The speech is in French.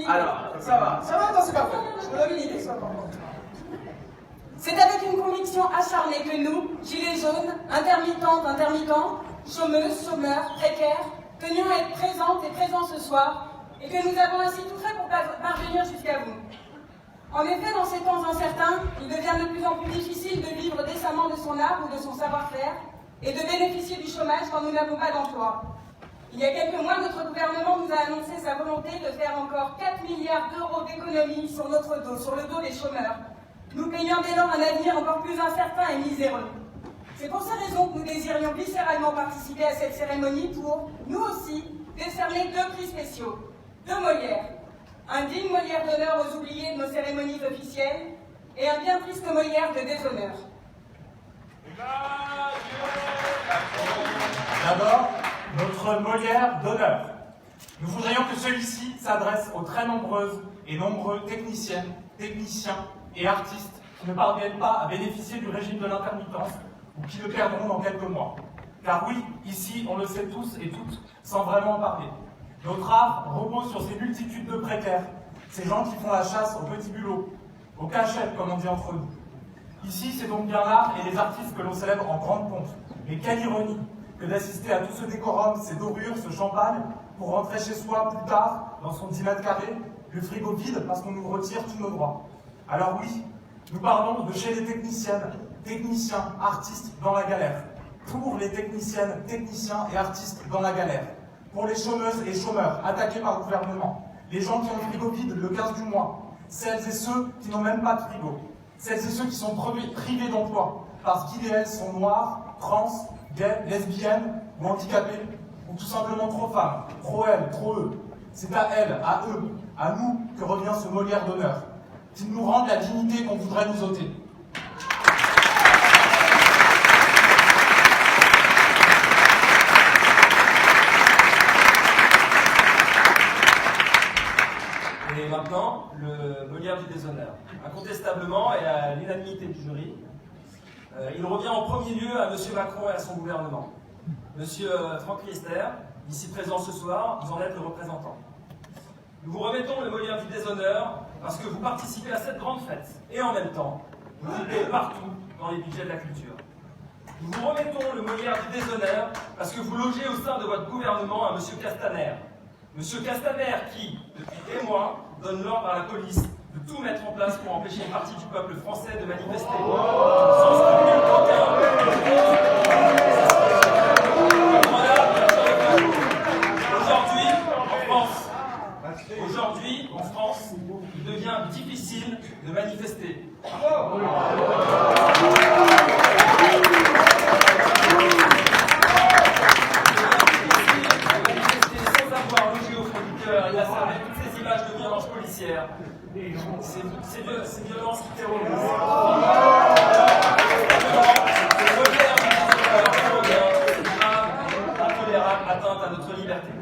idée. Alors, ça va, non, c'est pas vrai. Je vous donne une idée, ça va. C'est avec une conviction acharnée que nous, gilets jaunes, intermittents, chômeuses, chômeurs, précaires, tenions à être présentes et présents ce soir, et que nous avons ainsi tout fait pour parvenir jusqu'à vous. En effet, dans ces temps incertains, il devient de plus en plus difficile de vivre décemment de son art ou de son savoir-faire, et de bénéficier du chômage quand nous n'avons pas d'emploi. Il y a quelques mois, notre gouvernement nous a annoncé sa volonté de faire encore 4 milliards d'euros d'économies sur notre dos, sur le dos des chômeurs, nous payant dès lors un avenir encore plus incertain et miséreux. C'est pour ces raisons que nous désirions viscéralement participer à cette cérémonie pour, nous aussi, décerner 2 prix spéciaux, 2 Molières, un digne Molière d'honneur aux oubliés de nos cérémonies officielles et un bien triste Molière de déshonneur. D'abord, notre Molière d'honneur. Nous voudrions que celui-ci s'adresse aux très nombreuses et nombreux techniciens et artistes qui ne parviennent pas à bénéficier du régime de l'intermittence ou qui le perdront dans quelques mois. Car oui, ici, on le sait tous et toutes, sans vraiment en parler. Notre art repose sur ces multitudes de précaires, ces gens qui font la chasse au petit bulot, aux cachettes, comme on dit entre nous. Ici, c'est donc bien l'art et les artistes que l'on célèbre en grande pompe. Mais quelle ironie que d'assister à tout ce décorum, ces dorures, ce champagne, pour rentrer chez soi plus tard, dans son 10 mètres carrés, le frigo vide parce qu'on nous retire tous nos droits. Alors oui, nous parlons de chez les techniciens, artistes dans la galère. Pour les techniciennes, techniciens et artistes dans la galère. Pour les chômeuses et chômeurs attaqués par le gouvernement. Les gens qui ont le frigo vide le 15 du mois. Celles et ceux qui n'ont même pas de frigo. Celles et ceux qui sont privés d'emploi parce qu'ils et elles sont noirs, trans, gays, lesbiennes ou handicapés, ou tout simplement trop femmes, trop elles, trop eux. C'est à elles, à eux, à nous que revient ce Molière d'honneur, qu'ils nous rendent la dignité qu'on voudrait nous ôter. Et maintenant, le Molière du déshonneur. Incontestablement, et à l'unanimité du jury, il revient en premier lieu à M. Macron et à son gouvernement. M. Franck Riester, ici présent ce soir, vous en êtes le représentant. Nous vous remettons le Molière du déshonneur parce que vous participez à cette grande fête. Et en même temps, vous coupez partout dans les budgets de la culture. Nous vous remettons le Molière du déshonneur parce que vous logez au sein de votre gouvernement un M. Castaner. M. Castaner qui, depuis des mois, donne l'ordre à la police de tout mettre en place pour empêcher une partie du peuple français de manifester. Sans scrupule aucun. Aujourd'hui, en France, il devient difficile de manifester. Il a servi toutes ces images de violence policière, ces violences qui terrorisent. Intolérable atteinte à notre liberté.